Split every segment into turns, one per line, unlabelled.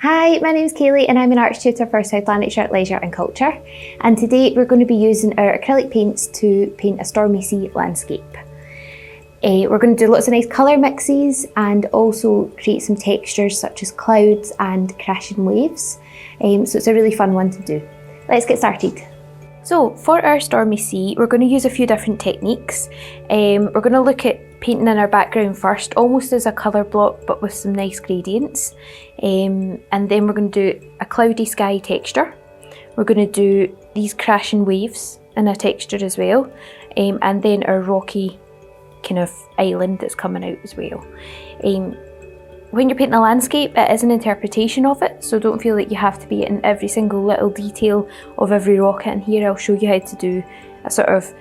Hi, my name's Kayleigh and I'm an arts tutor for South Lanarkshire Leisure and Culture, and today we're going to be using our acrylic paints to paint a stormy sea landscape. We're going to do lots of nice colour mixes and also create some textures such as clouds and crashing waves, so it's a really fun one to do. Let's get started. So for our stormy sea, we're going to use a few different techniques. We're going to look at painting in our background first, almost as a colour block but with some nice gradients. And then we're going to do a cloudy sky texture. We're going to do these crashing waves in a texture as well. And then our rocky kind of island that's coming out as well. When you're painting a landscape, it is an interpretation of it, so don't feel like you have to be in every single little detail of every rock in here. I'll show you how to do a sort of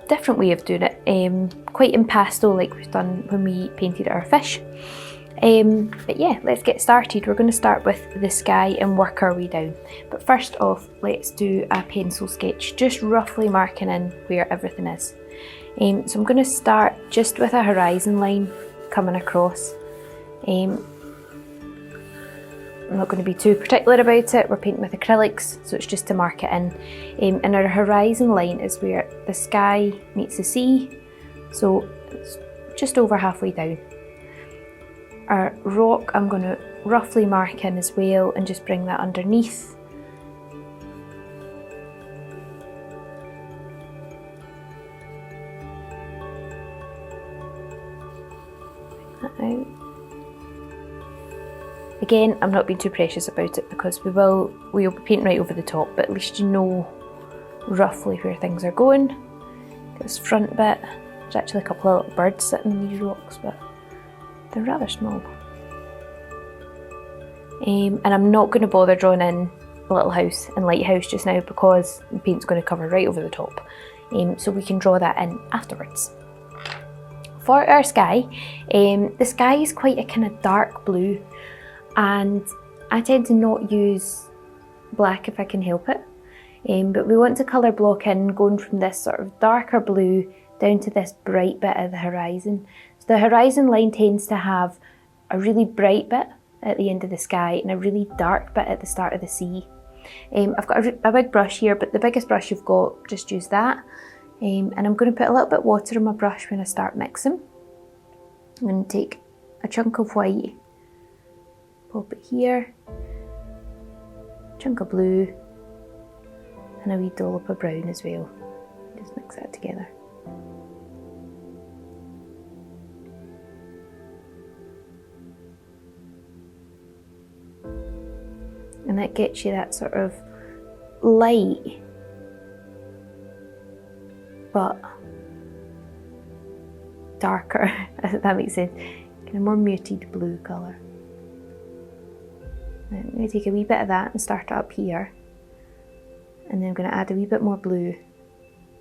different way of doing it, quite impasto like we've done when we painted our fish. But yeah, let's get started. We're going to start with the sky and work our way down. But first off, let's do a pencil sketch, just roughly marking in where everything is. So I'm going to start just with a horizon line coming across. I'm not going to be too particular about it. We're painting with acrylics, so it's just to mark it in. And our horizon line is where the sky meets the sea, so it's just over halfway down. Our rock I'm going to roughly mark in as well and just bring that underneath. Bring that out. Again, I'm not being too precious about it because we'll be painting right over the top, but at least you know roughly where things are going. This front bit, there's actually a couple of little birds sitting in these rocks, but they're rather small. And I'm not going to bother drawing in a little house and lighthouse just now because the paint's going to cover right over the top. So we can draw that in afterwards. For our sky, the sky is quite a kind of dark blue, and I tend to not use black if I can help it, but we want to colour block in going from this sort of darker blue down to this bright bit of the horizon. So the horizon line tends to have a really bright bit at the end of the sky and a really dark bit at the start of the sea. I've got a big brush here, but the biggest brush you've got, just use that. And I'm going to put a little bit of water on my brush when I start mixing. I'm going to take a chunk of white, pop it here, chunk of blue, and a wee dollop of brown as well. Just mix that together. And that gets you that sort of light, but darker, if that makes sense, kind of more muted blue colour. I'm going to take a wee bit of that and start it up here, and then I'm going to add a wee bit more blue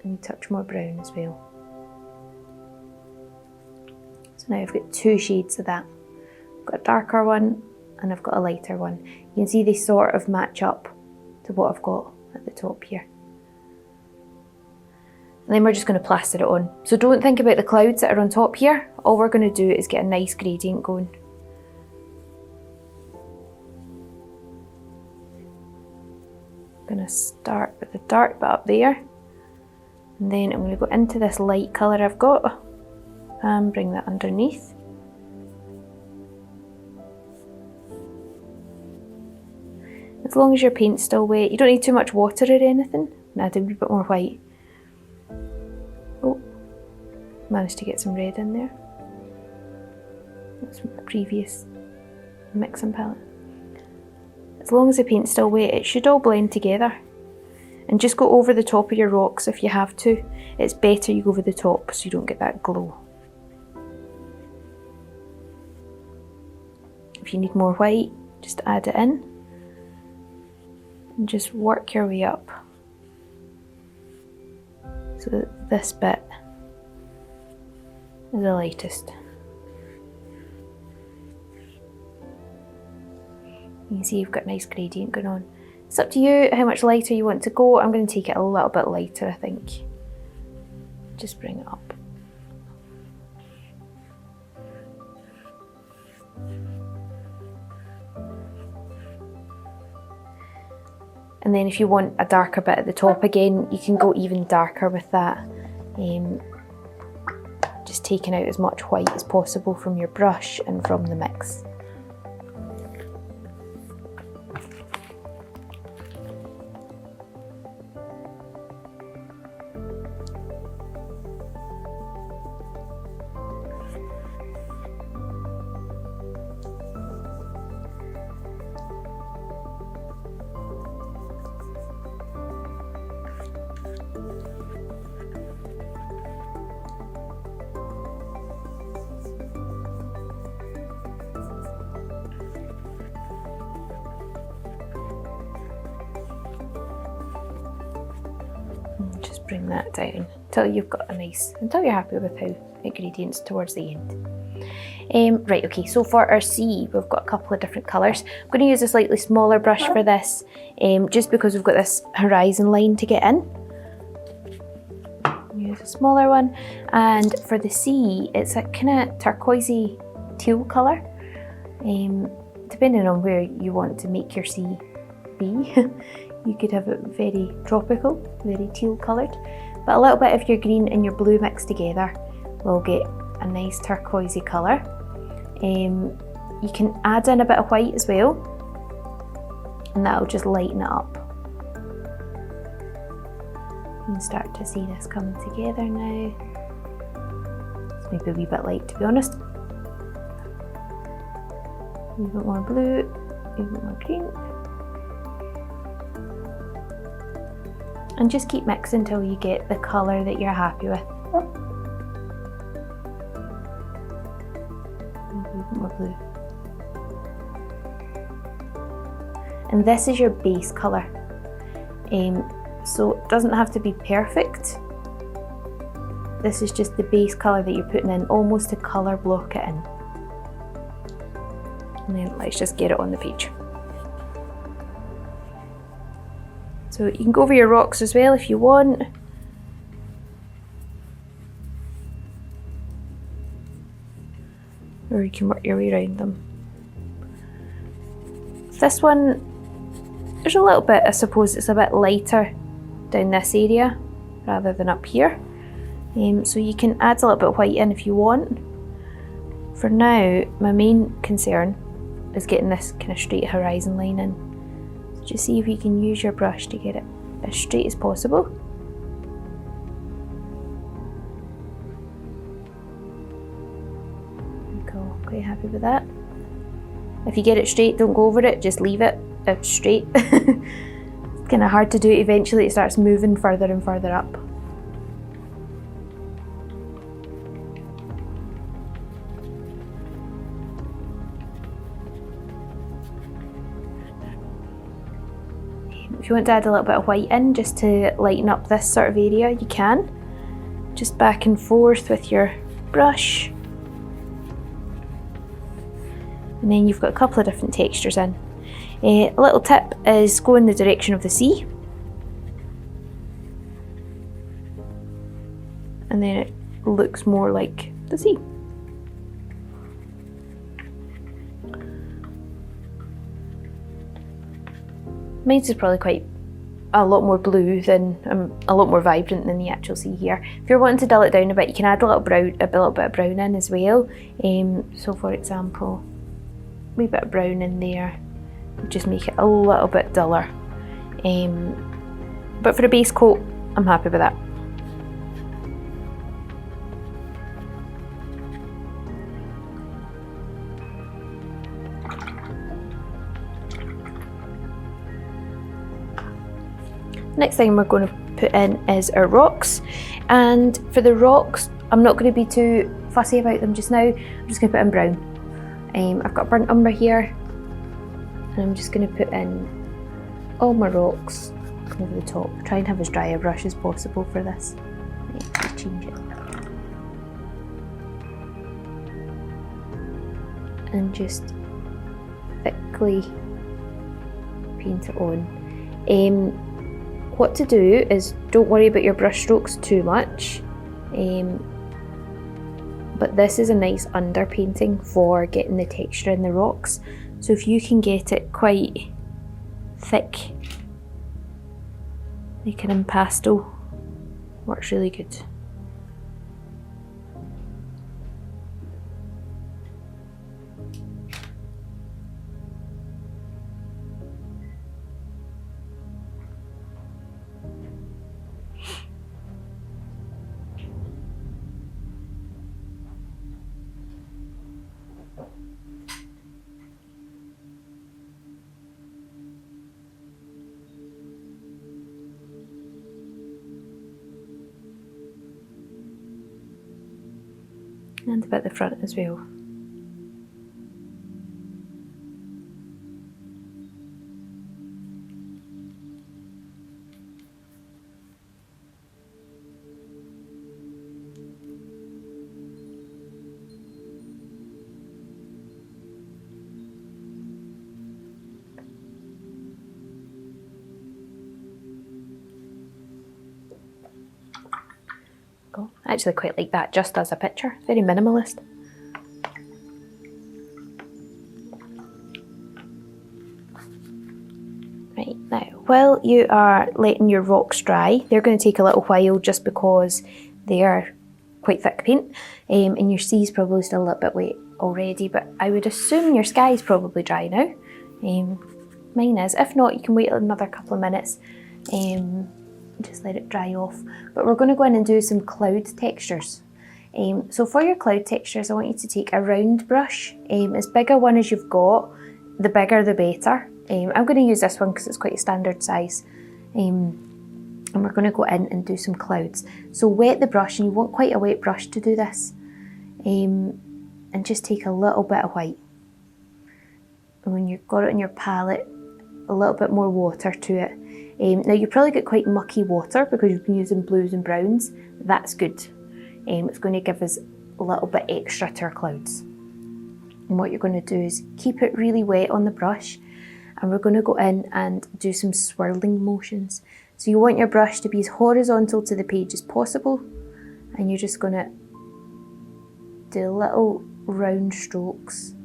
and a touch more brown as well. So now I've got two shades of that. I've got a darker one and I've got a lighter one. You can see they sort of match up to what I've got at the top here. And then we're just going to plaster it on. So don't think about the clouds that are on top here. All we're going to do is get a nice gradient going. I'm going to start with the dark bit up there, and then I'm going to go into this light colour I've got and bring that underneath. As long as your paint's still wet, you don't need too much water or anything. And add a wee bit more white. Oh, managed to get some red in there. That's from the previous mixing palette. As long as the paint's still wet, it should all blend together. And just go over the top of your rocks if you have to. It's better you go over the top so you don't get that glow. If you need more white, just add it in. And just work your way up so that this bit is the lightest. You can see you've got a nice gradient going on. It's up to you how much lighter you want to go. I'm going to take it a little bit lighter, I think. Just bring it up. And then if you want a darker bit at the top again, you can go even darker with that. Just taking out as much white as possible from your brush and from the mix. Just bring that down until you've got until you're happy with how it gradients towards the end. Right, okay, so for our sea, we've got a couple of different colours. I'm going to use a slightly smaller brush for this, just because we've got this horizon line to get in. Use a smaller one, and for the sea, it's a kind of turquoisey teal colour. Depending on where you want to make your sea be. You could have it very tropical, very teal coloured, but a little bit of your green and your blue mixed together will get a nice turquoisey colour. You can add in a bit of white as well, and that'll just lighten it up. You can start to see this coming together now. It's maybe a wee bit light, to be honest. A wee bit more blue, a wee bit more green. And just keep mixing until you get the colour that you're happy with. More blue. And this is your base colour. So it doesn't have to be perfect. This is just the base colour that you're putting in, almost to colour block it in. And then let's just get it on the page. So you can go over your rocks as well if you want. Or you can work your way around them. This one, there's a little bit, I suppose it's a bit lighter down this area rather than up here. So you can add a little bit of white in if you want. For now, my main concern is getting this kind of straight horizon line in. Just see if you can use your brush to get it as straight as possible. Cool, quite happy with that. If you get it straight, don't go over it, just leave it straight. It's kind of hard to do it eventually, it starts moving further and further up. If you want to add a little bit of white in just to lighten up this sort of area, you can. Just back and forth with your brush. And then you've got a couple of different textures in. A little tip is go in the direction of the sea. And then it looks more like the sea. Mine's is probably quite a lot more blue than, a lot more vibrant than the actual sea here. If you're wanting to dull it down a bit, you can add a little bit of brown in as well. So for example, a wee bit of brown in there, just make it a little bit duller. But for a base coat, I'm happy with that. Next thing we're going to put in is our rocks, and for the rocks I'm not going to be too fussy about them just now. I'm just going to put in brown. I've got burnt umber here, and I'm just going to put in all my rocks over the top. Try and have as dry a brush as possible for this. Change it. And just thickly paint it on. What to do is don't worry about your brush strokes too much, but this is a nice underpainting for getting the texture in the rocks. So if you can get it quite thick like an impasto, works really good. And a bit at the front as well. I actually quite like that just as a picture, very minimalist. Right, now while you are letting your rocks dry, they're going to take a little while just because they are quite thick paint, and your sea's probably still a little bit wet already, but I would assume your sky's probably dry now. Mine is. If not, you can wait another couple of minutes. Just let it dry off. But we're going to go in and do some cloud textures. So for your cloud textures, I want you to take a round brush, as big a one as you've got, the bigger the better. I'm going to use this one because it's quite a standard size. And we're going to go in and do some clouds. So wet the brush, and you want quite a wet brush to do this. And just take a little bit of white. And when you've got it in your palette, a little bit more water to it. Now you probably get quite mucky water because you've been using blues and browns. That's good. It's going to give us a little bit extra to our clouds. And what you're going to do is keep it really wet on the brush, and we're going to go in and do some swirling motions. So you want your brush to be as horizontal to the page as possible, and you're just going to do little round strokes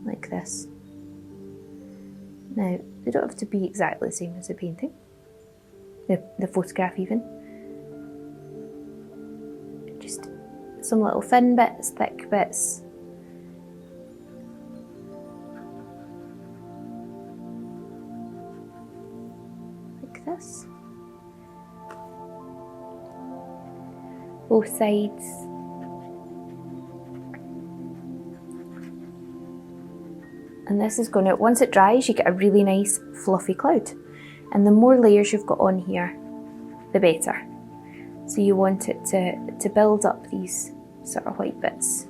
like this. Now, they don't have to be exactly the same as the painting, the photograph even. Just some little thin bits, thick bits. Like this. Both sides. And this is going to, once it dries, you get a really nice fluffy cloud. And the more layers you've got on here, the better. So you want it to build up these sort of white bits.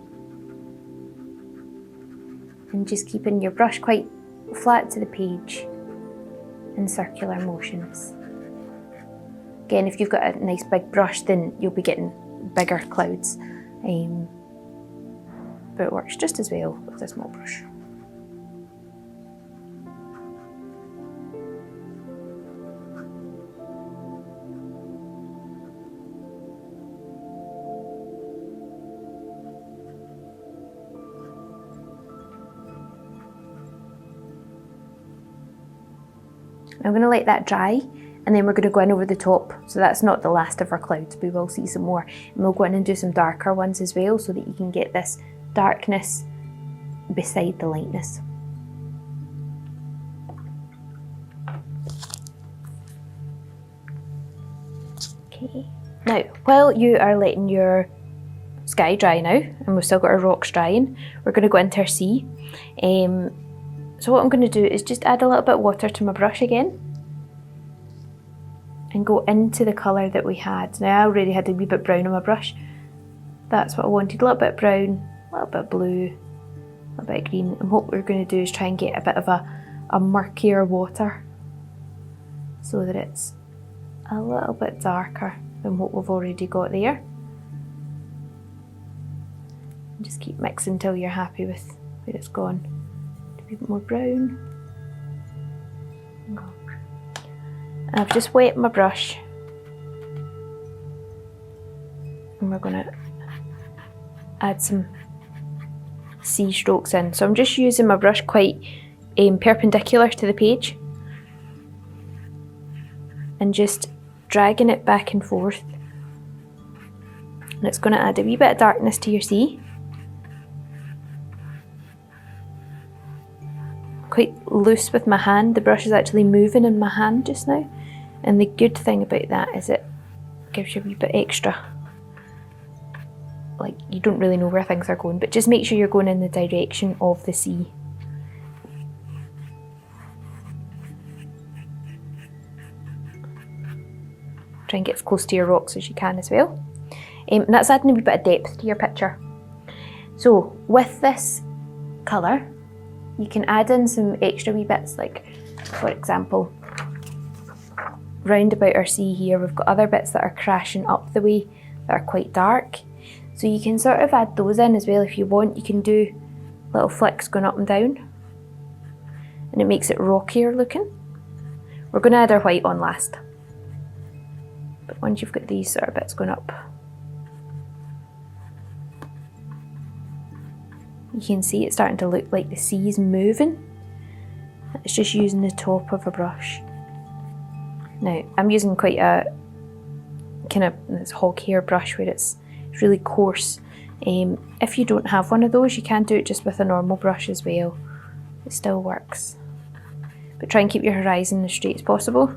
And just keeping your brush quite flat to the page in circular motions. Again, if you've got a nice big brush, then you'll be getting bigger clouds. But it works just as well with a small brush. I'm going to let that dry, and then we're going to go in over the top. So that's not the last of our clouds, we will see some more. And we'll go in and do some darker ones as well, so that you can get this darkness beside the lightness. Okay, now while you are letting your sky dry now, and we've still got our rocks drying, we're going to go into our sea. So what I'm going to do is just add a little bit of water to my brush again and go into the colour that we had. Now I already had a wee bit brown on my brush. That's what I wanted, a little bit brown, a little bit blue, a little bit green. And what we're going to do is try and get a bit of a murkier water so that it's a little bit darker than what we've already got there. And just keep mixing until you're happy with where it's gone. A bit more brown. And I've just wet my brush, and we're going to add some sea strokes in. So I'm just using my brush quite perpendicular to the page, and just dragging it back and forth. And it's going to add a wee bit of darkness to your sea. Quite loose with my hand. The brush is actually moving in my hand just now. And the good thing about that is it gives you a wee bit extra. Like, you don't really know where things are going, but just make sure you're going in the direction of the sea. Try and get as close to your rocks as you can as well. And that's adding a wee bit of depth to your picture. So with this colour, you can add in some extra wee bits, like for example, round about our sea here, we've got other bits that are crashing up the way that are quite dark. So you can sort of add those in as well if you want. You can do little flicks going up and down, and it makes it rockier looking. We're going to add our white on last. But once you've got these sort of bits going up, you can see it's starting to look like the sea's moving. It's just using the top of a brush. Now, I'm using quite a kind of this hog hair brush where it's really coarse. If you don't have one of those, you can do it just with a normal brush as well. It still works. But try and keep your horizon as straight as possible.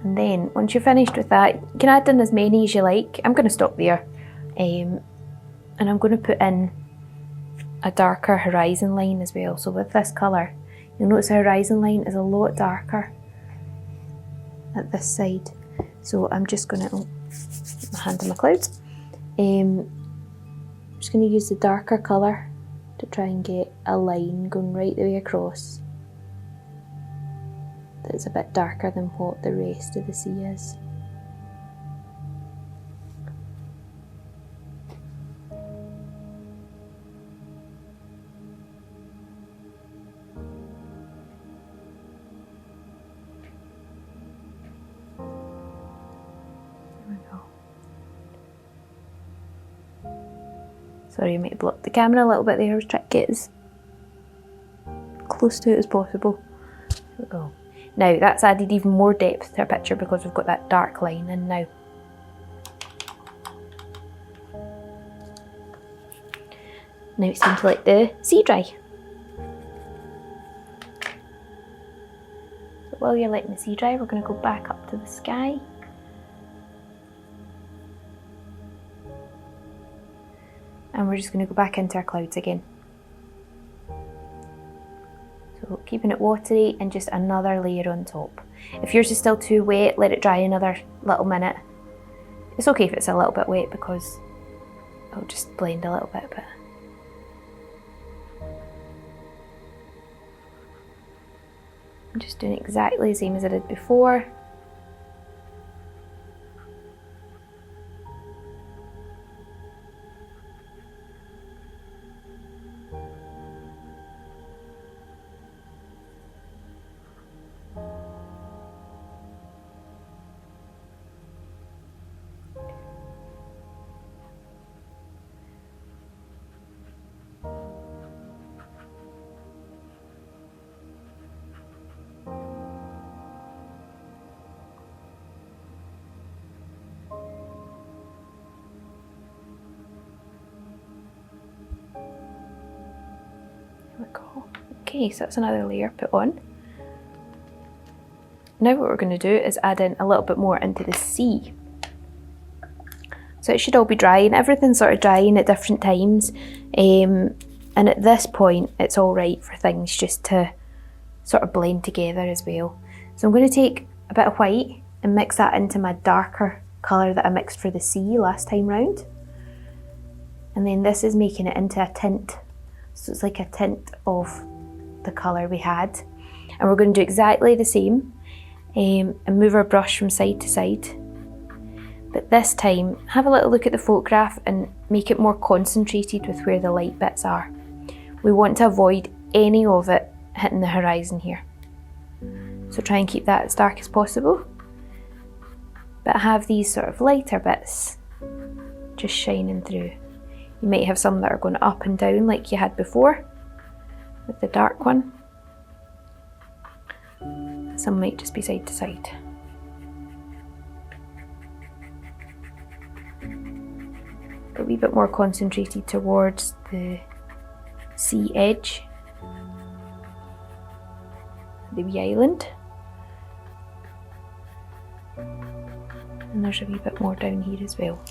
And then, once you're finished with that, you can add in as many as you like. I'm going to stop there. And I'm going to put in a darker horizon line as well. So with this colour, you'll notice the horizon line is a lot darker at this side. So I'm just going to, my hand in my clouds. I'm just going to use the darker colour to try and get a line going right the way across. That's a bit darker than what the rest of the sea is. Sorry, I might have blocked the camera a little bit there. I was trying to get as close to it as possible. There we go. Now that's added even more depth to our picture because we've got that dark line in now. Now it's time to let the sea dry. So while you're letting the sea dry, we're going to go back up to the sky. And we're just going to go back into our clouds again. So keeping it watery and just another layer on top. If yours is still too wet, let it dry another little minute. It's okay if it's a little bit wet because it'll just blend a little bit. But I'm just doing exactly the same as I did before. There we go. Okay, so that's another layer put on. Now what we're going to do is add in a little bit more into the sea. So it should all be drying, everything's sort of drying at different times. And at this point, it's all right for things just to sort of blend together as well. So I'm going to take a bit of white and mix that into my darker colour that I mixed for the sea last time round. And then this is making it into a tint. So it's like a tint of the colour we had. And we're going to do exactly the same and move our brush from side to side. But this time, have a little look at the photograph and make it more concentrated with where the light bits are. We want to avoid any of it hitting the horizon here. So try and keep that as dark as possible. But have these sort of lighter bits just shining through. You might have some that are going up and down like you had before with the dark one. some might just be side to side. A wee bit more concentrated towards the sea edge, the wee island. And there's a wee bit more down here as well.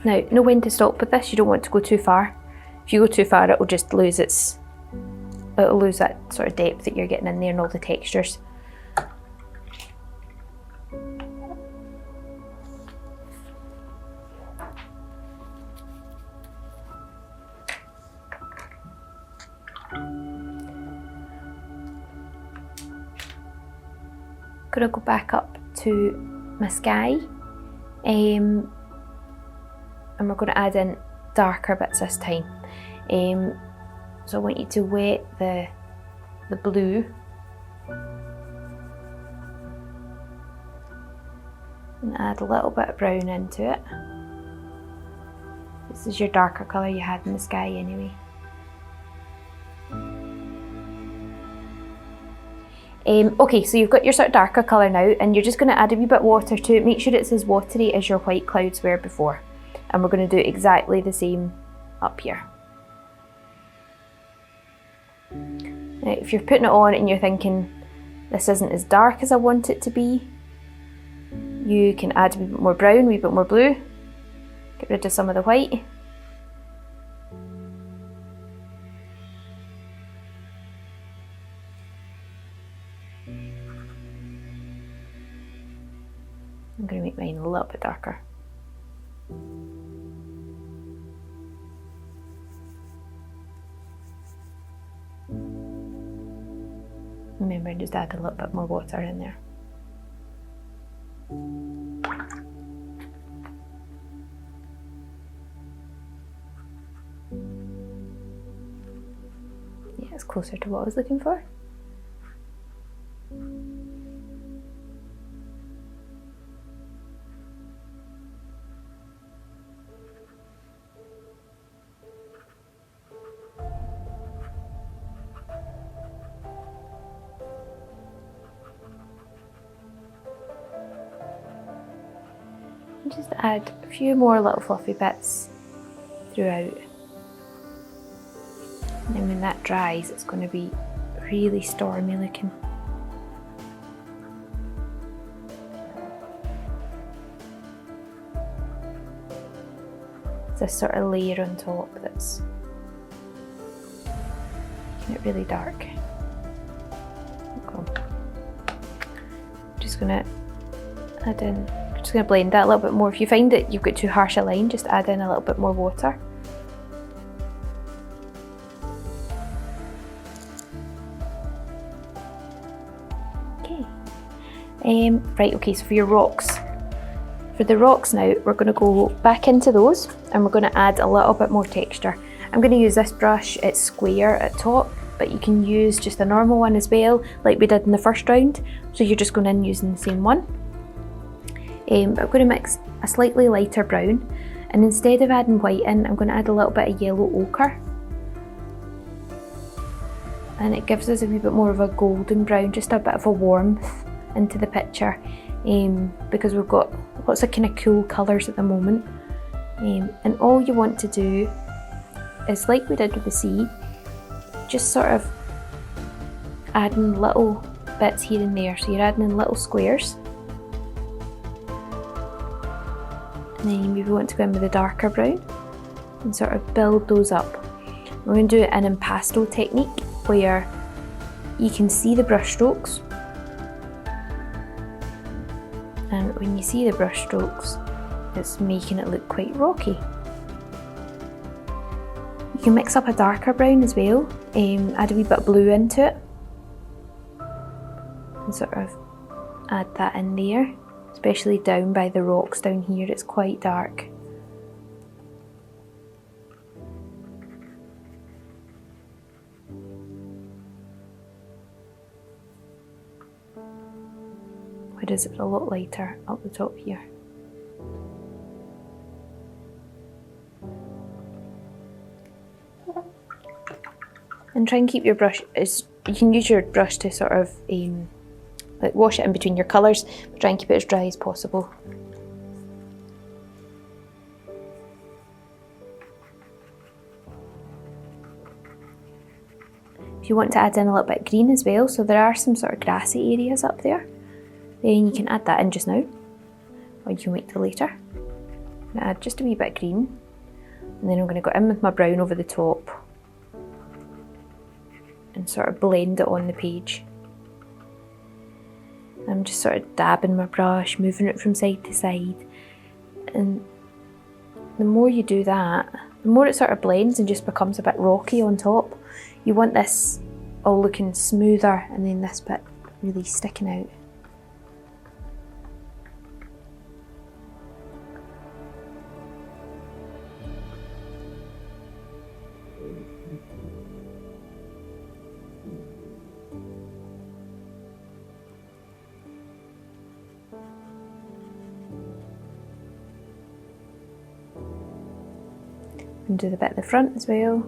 Now, know when to stop with this. You don't want to go too far. If you go too far, it'll just lose it'll lose that sort of depth that you're getting in there and all the textures. Gonna go back up to my sky. And we're going to add in darker bits this time. So I want you to wet the blue and add a little bit of brown into it. This is your darker colour you had in the sky anyway. Okay, so you've got your sort of darker colour now, and you're just going to add a wee bit of water to it. Make sure it's as watery as your white clouds were before. And we're going to do exactly the same up here. Now, if you're putting it on and you're thinking this isn't as dark as I want it to be, you can add a wee bit more brown, a wee bit more blue, get rid of some of the white. I'm going to make mine a little bit darker. Remember, just add a little bit more water in there. Yeah, it's closer to what I was looking for. Just add a few more little fluffy bits throughout. And then when that dries, it's going to be really stormy looking. It's this sort of layer on top that's making it really dark. Okay. Just going to add in. Just going to blend that a little bit more. If you find that you've got too harsh a line, just add in a little bit more water. Okay. Right, okay, so for your rocks. For the rocks now, we're going to go back into those and we're going to add a little bit more texture. I'm going to use this brush, it's square at top, but you can use just a normal one as well, like we did in the first round. So you're just going in using the same one. I'm going to mix a slightly lighter brown, and instead of adding white in, I'm going to add a little bit of yellow ochre. And it gives us a wee bit more of a golden brown, just a bit of a warmth into the picture, because we've got lots of kind of cool colours at the moment. And all you want to do is, like we did with the sea, just sort of adding little bits here and there. So you're adding in little squares. And then you maybe want to go in with a darker brown and sort of build those up. We're going to do an impasto technique where you can see the brush strokes, and when you see the brush strokes, it's making it look quite rocky. You can mix up a darker brown as well, add a wee bit of blue into it and sort of add that in there. Especially down by the rocks down here, it's quite dark. because it's a lot lighter up the top here. And try and keep your brush, you can use your brush to sort of like wash it in between your colours, but try and keep it as dry as possible. If you want to add in a little bit of green as well, so there are some sort of grassy areas up there, then you can add that in just now, or you can wait till later. I'm going to add just a wee bit of green, and then I'm going to go in with my brown over the top and sort of blend it on the page. I'm just sort of dabbing my brush, moving it from side to side, and the more you do that, the more it sort of blends and just becomes a bit rocky on top. You want this all looking smoother and then this bit really sticking out. And do the bit at the front as well.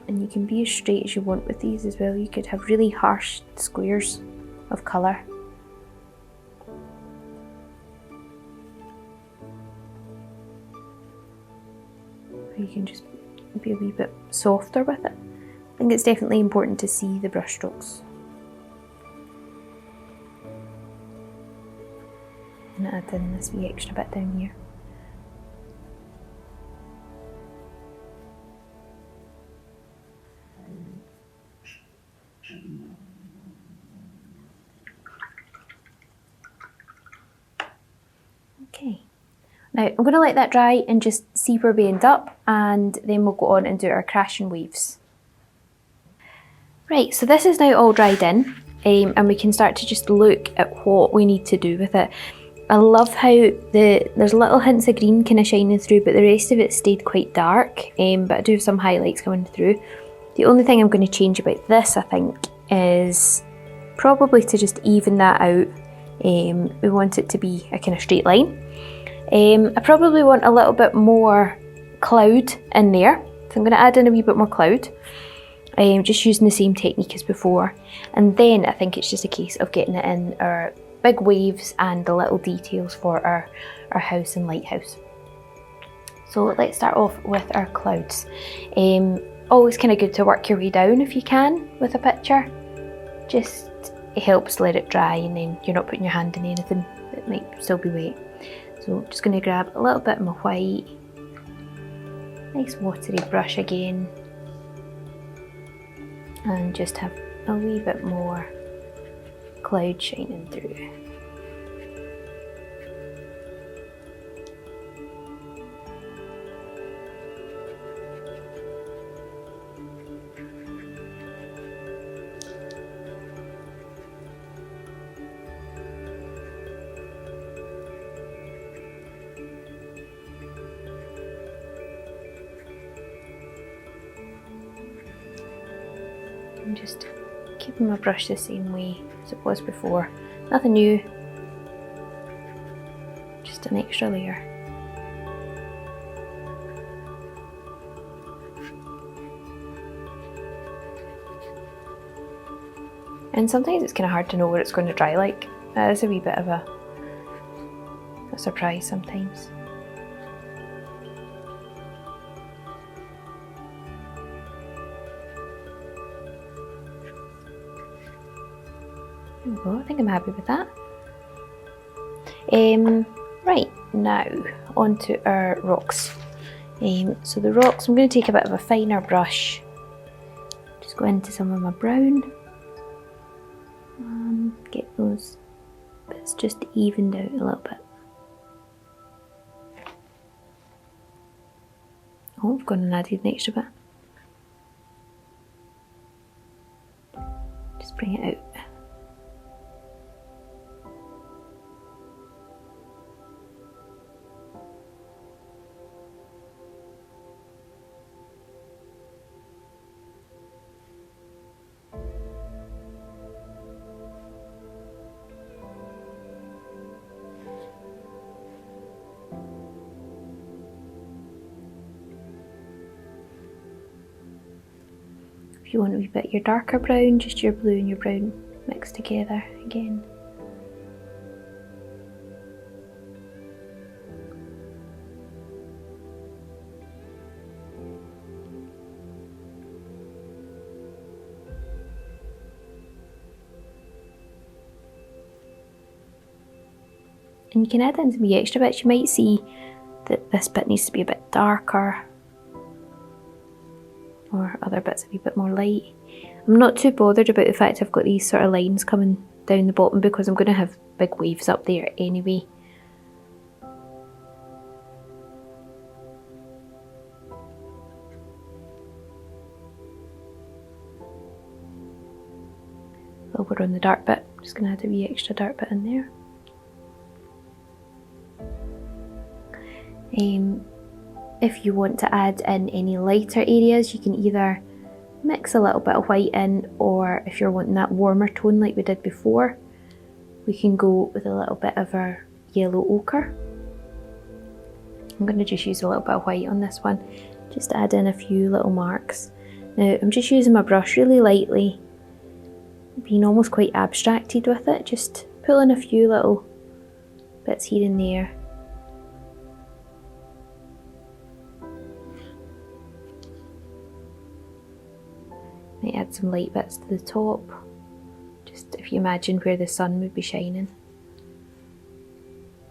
And you can be as straight as you want with these as well. You could have really harsh squares of colour. Or you can just be a wee bit softer with it. I think it's definitely important to see the brush strokes. And add in this wee extra bit down here. Okay, now I'm going to let that dry and just see where we end up, and then we'll go on and do our crashing waves. Right, so this is now all dried in, and we can start to just look at what we need to do with it. I love how there's little hints of green kind of shining through, but the rest of it stayed quite dark, but I do have some highlights coming through. The only thing I'm going to change about this, I think, is probably to just even that out. We want it to be a kind of straight line. I probably want a little bit more cloud in there, so I'm going to add in a wee bit more cloud, just using the same technique as before. And then I think it's just a case of getting it in our big waves and the little details for our house and lighthouse. So let's start off with our clouds. Always kind of good to work your way down if you can with a picture. Just it helps let it dry, and then you're not putting your hand in anything that might still be wet. So I'm just going to grab a little bit of my white, nice watery brush again, and just have a wee bit more cloud shining through. I'm just keeping my brush the same way as it was before. Nothing new, just an extra layer. And sometimes it's kind of hard to know what it's going to dry like. That is a wee bit of a surprise sometimes. There we go, I think I'm happy with that. Right, now onto our rocks. So the rocks, I'm going to take a bit of a finer brush, just go into some of my brown and get those bits just evened out a little bit. Oh, I've gone and added an extra bit. Just bring it out. If you want a wee bit your darker brown, just your blue and your brown mixed together again. And you can add in some wee extra bits. You might see that this bit needs to be a bit darker, or other bits a wee bit more light. I'm not too bothered about the fact I've got these sort of lines coming down the bottom because I'm going to have big waves up there anyway. While we're on the dark bit, I'm just going to add a wee extra dark bit in there. If you want to add in any lighter areas, you can either mix a little bit of white in, or if you're wanting that warmer tone like we did before, we can go with a little bit of our yellow ochre. I'm going to just use a little bit of white on this one, just to add in a few little marks. Now I'm just using my brush really lightly, being almost quite abstracted with it, just pulling a few little bits here and there. Might add some light bits to the top, just if you imagine where the sun would be shining.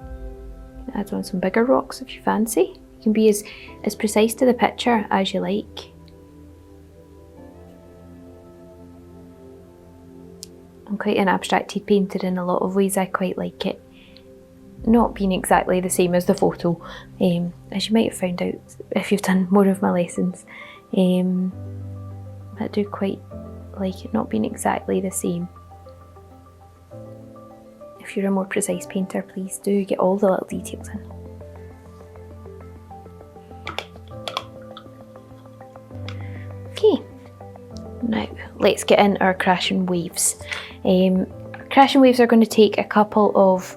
You can add on some bigger rocks if you fancy. You can be as precise to the picture as you like. I'm quite an abstracted painter in a lot of ways. I quite like it not being exactly the same as the photo, as you might have found out if you've done more of my lessons. I do quite like it not being exactly the same. If you're a more precise painter, please do get all the little details in. Okay, now let's get in our crashing waves. Crashing waves are going to take a couple of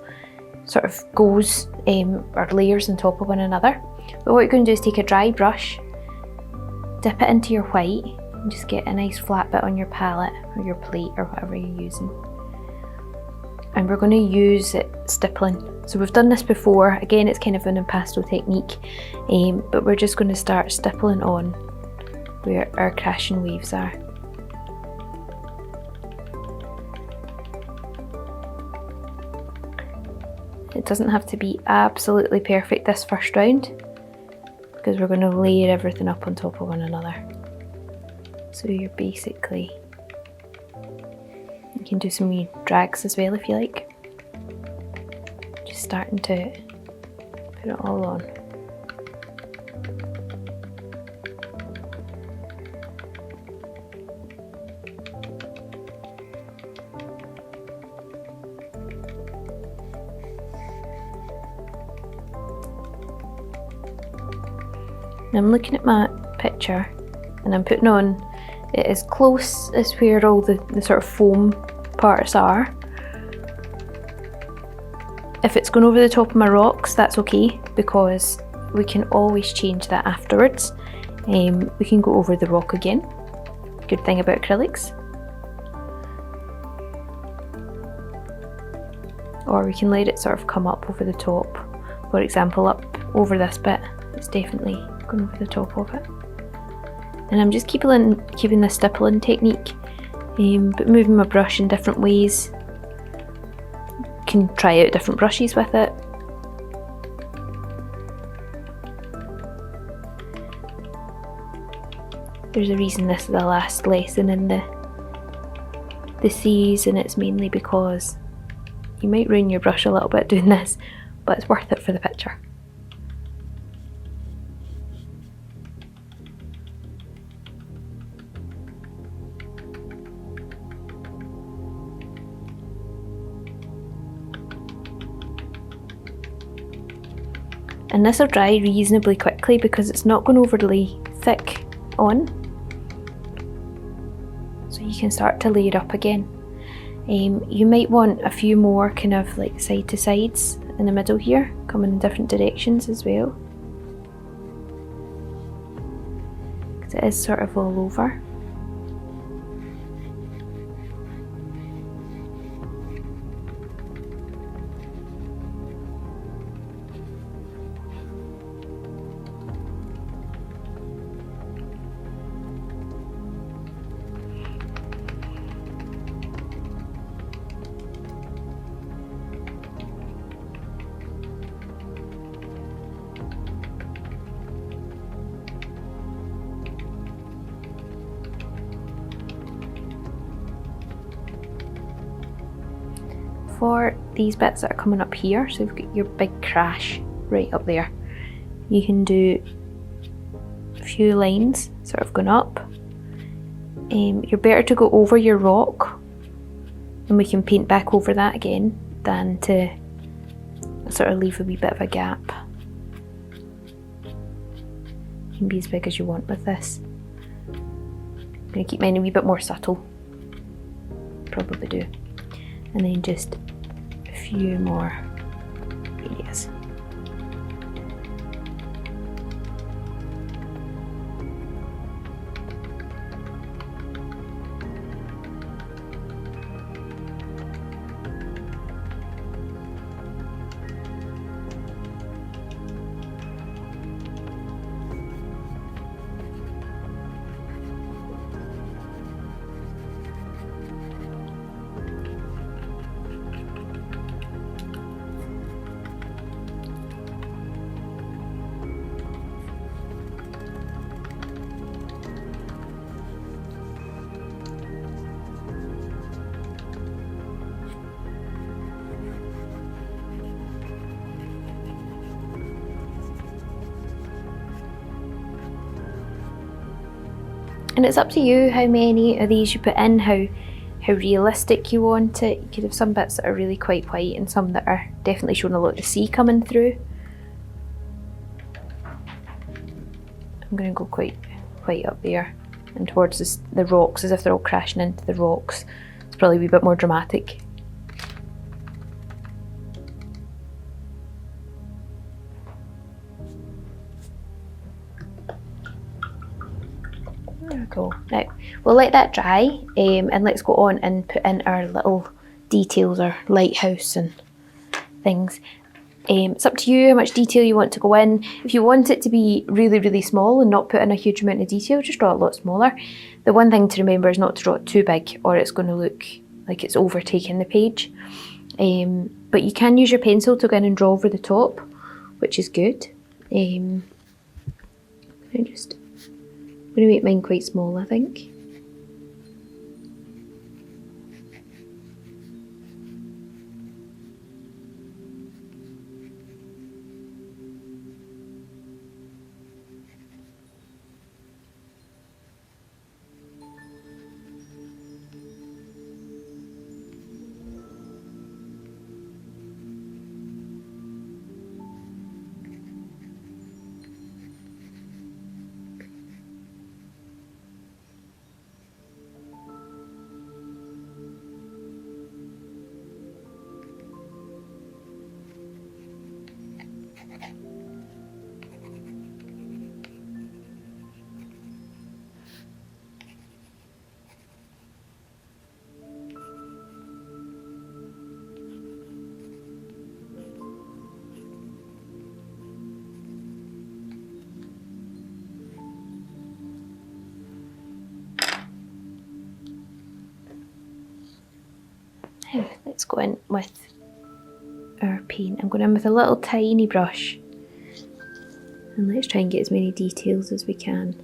sort of goes or layers on top of one another. But what you're going to do is take a dry brush, dip it into your white, and just get a nice flat bit on your palette or your plate or whatever you're using. And we're going to use it stippling. So we've done this before. Again, it's kind of an impasto technique, but we're just going to start stippling on where our crashing waves are. It doesn't have to be absolutely perfect this first round, because we're going to layer everything up on top of one another. So you're basically, you can do some wee drags as well if you like. Just starting to put it all on. Now I'm looking at my picture and I'm putting on it as close as where all the sort of foam parts are. If it's going over the top of my rocks, that's okay, because we can always change that afterwards. We can go over the rock again. Good thing about acrylics. Or we can let it sort of come up over the top. For example, up over this bit, it's definitely going over the top of it. And I'm just keeping this stippling technique, but moving my brush in different ways. You can try out different brushes with it. There's a reason this is the last lesson in the series, and it's mainly because you might ruin your brush a little bit doing this, but it's worth it for the picture. and this will dry reasonably quickly because it's not going overly thick on. So you can start to layer up again. You might want a few more kind of like side to sides in the middle here, coming in different directions as well. Because it is sort of all over. For these bits that are coming up here, so you've got your big crash right up there, you can do a few lines sort of going up. You're better to go over your rock, and we can paint back over that again, than to sort of leave a wee bit of a gap. You can be as big as you want with this. I'm going to keep mine a wee bit more subtle, probably do. And then just a few more areas. And it's up to you how many of these you put in, how realistic you want it. You could have some bits that are really quite white and some that are definitely showing a lot of the sea coming through. I'm going to go quite up there and towards the rocks, as if they're all crashing into the rocks. It's probably a wee bit more dramatic. There we go. Now, we'll let that dry and let's go on and put in our little details, our lighthouse and things. It's up to you how much detail you want to go in. If you want it to be really, really small and not put in a huge amount of detail, just draw it a lot smaller. The one thing to remember is not to draw it too big or it's going to look like it's overtaking the page. But you can use your pencil to go in and draw over the top, which is good. I'm going to make mine quite small, I think. Now, let's go in with our paint. I'm going in with a little tiny brush and let's try and get as many details as we can.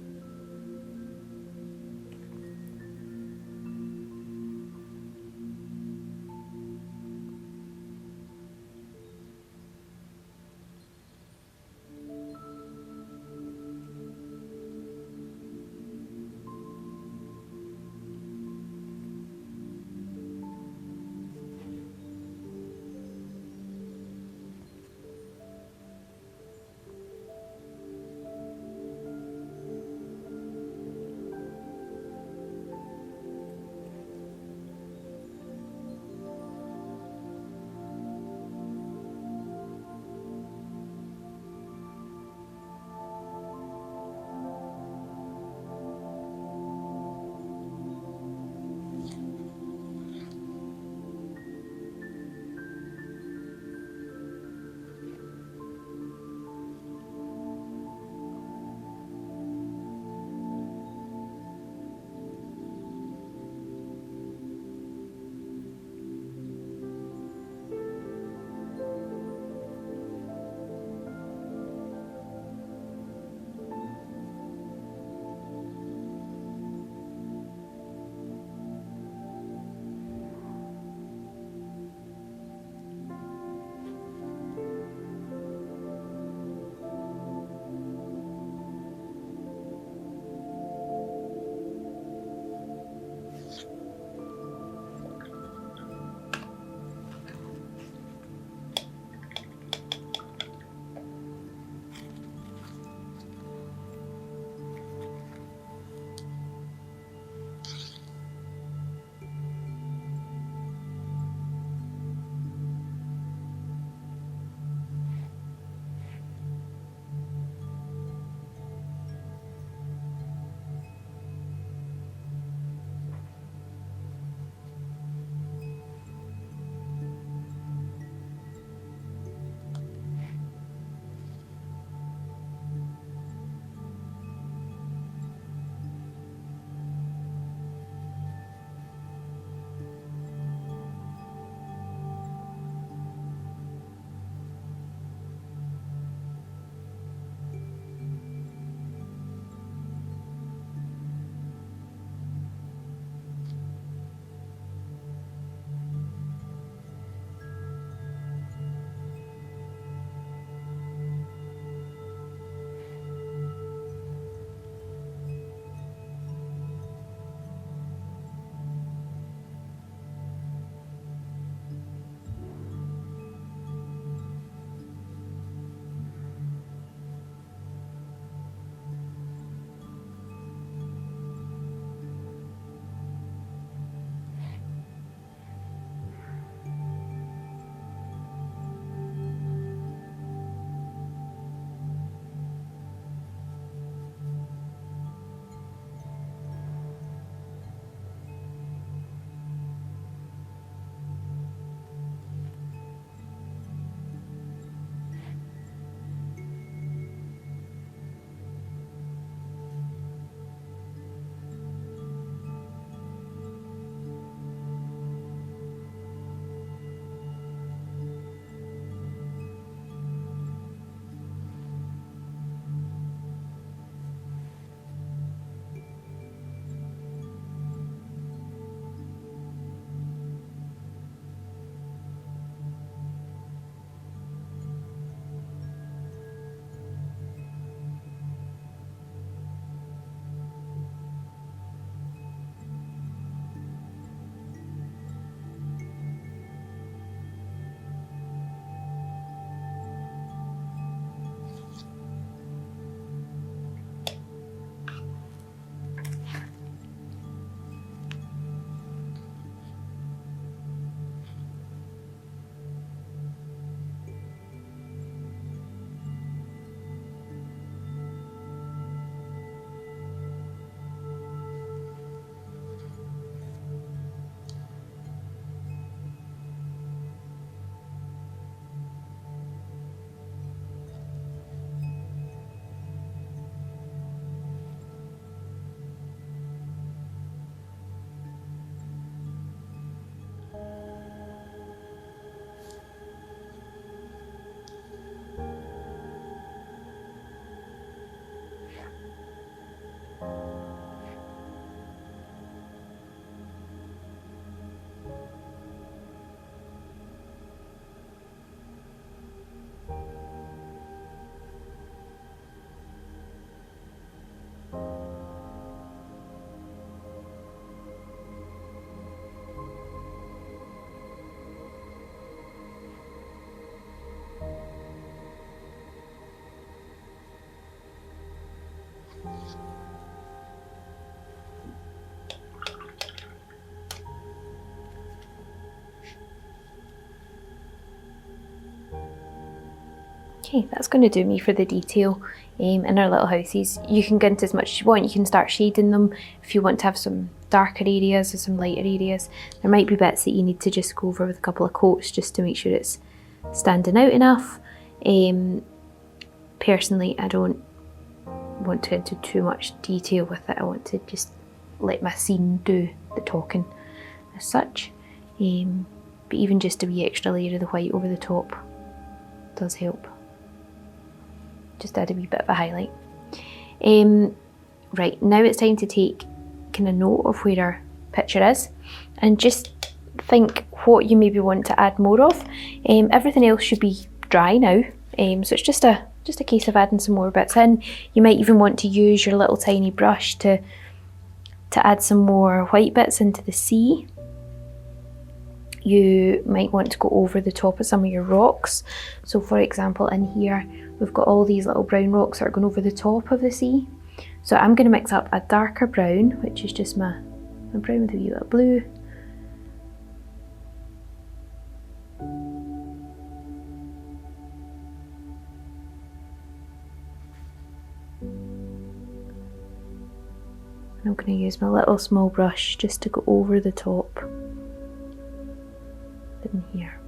Okay, that's going to do me for the detail in our little houses. You can go into as much as you want. You can start shading them if you want to have some darker areas or some lighter areas. There might be bits that you need to just go over with a couple of coats just to make sure it's standing out enough. Personally, I don't want to go into too much detail with it. I want to just let my scene do the talking as such. But even just a wee extra layer of the white over the top does help. Just add a wee bit of a highlight. Right, now it's time to take kind of note of where our picture is and just think what you maybe want to add more of. Everything else should be dry now, so it's just a case of adding some more bits in. You might even want to use your little tiny brush to add some more white bits into the sea. You might want to go over the top of some of your rocks. So for example, in here, we've got all these little brown rocks that are going over the top of the sea. So I'm going to mix up a darker brown, which is just my brown with a wee bit of blue. And I'm going to use my little small brush just to go over the top in here.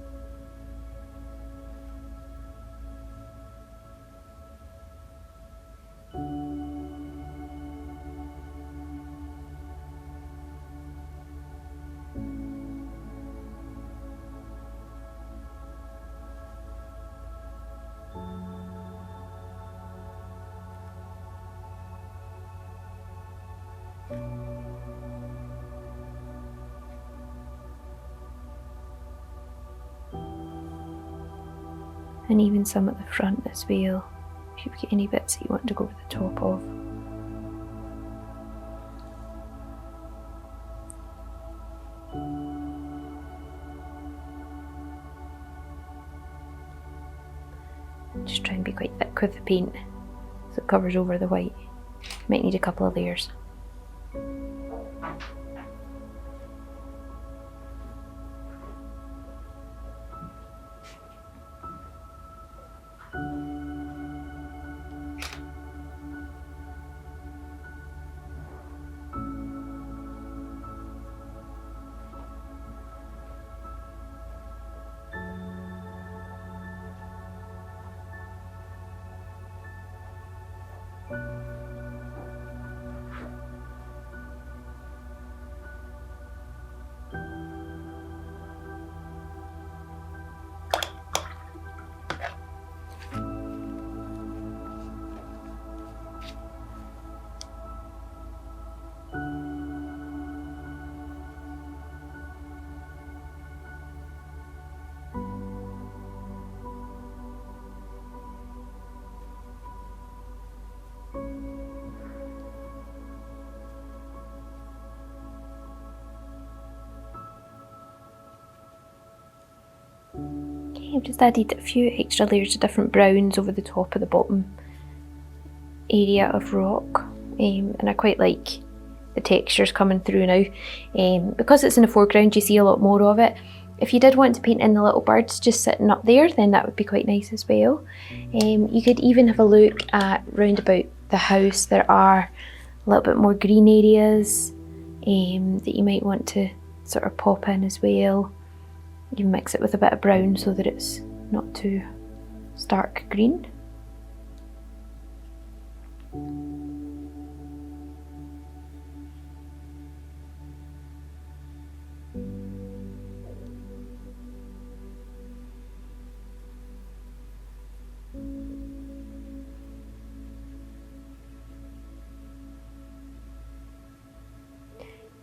And even some at the front as well, if you've got any bits that you want to go over the top of. Just try and be quite thick with the paint so it covers over the white. Might need a couple of layers. I've just added a few extra layers of different browns over the top of the bottom area of rock, and I quite like the textures coming through now. Because it's in the foreground, you see a lot more of it. If you did want to paint in the little birds just sitting up there, then that would be quite nice as well. You could even have a look at round about the house. There are a little bit more green areas that you might want to sort of pop in as well. You mix it with a bit of brown so that it's not too stark green.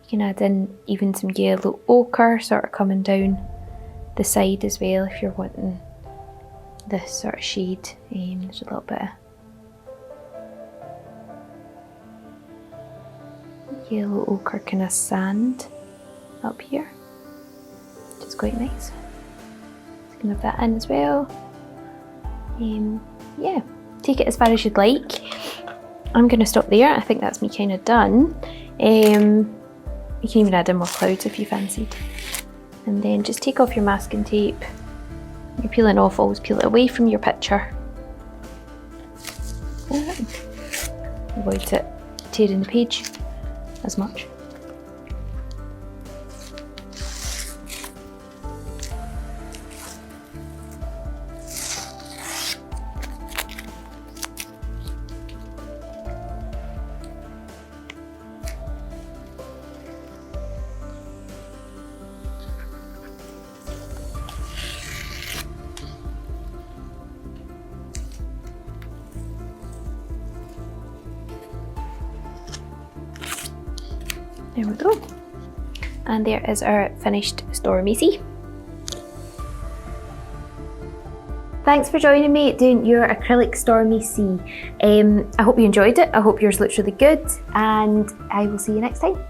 You can add in even some yellow ochre sort of coming down the side as well if you're wanting this sort of shade. There's a little bit of yellow ochre kind of sand up here, which is quite nice. Just gonna have that in as well. Yeah, take it as far as you'd like. I'm gonna stop there. I think that's me kind of done. You can even add in more clouds if you fancied. And then just take off your masking tape. You're peeling off, always peel it away from your picture. Avoid it tearing the page as much. There we go. And there is our finished Stormy Sea. Thanks for joining me doing your acrylic Stormy Sea. I hope you enjoyed it. I hope yours looks really good, and I will see you next time.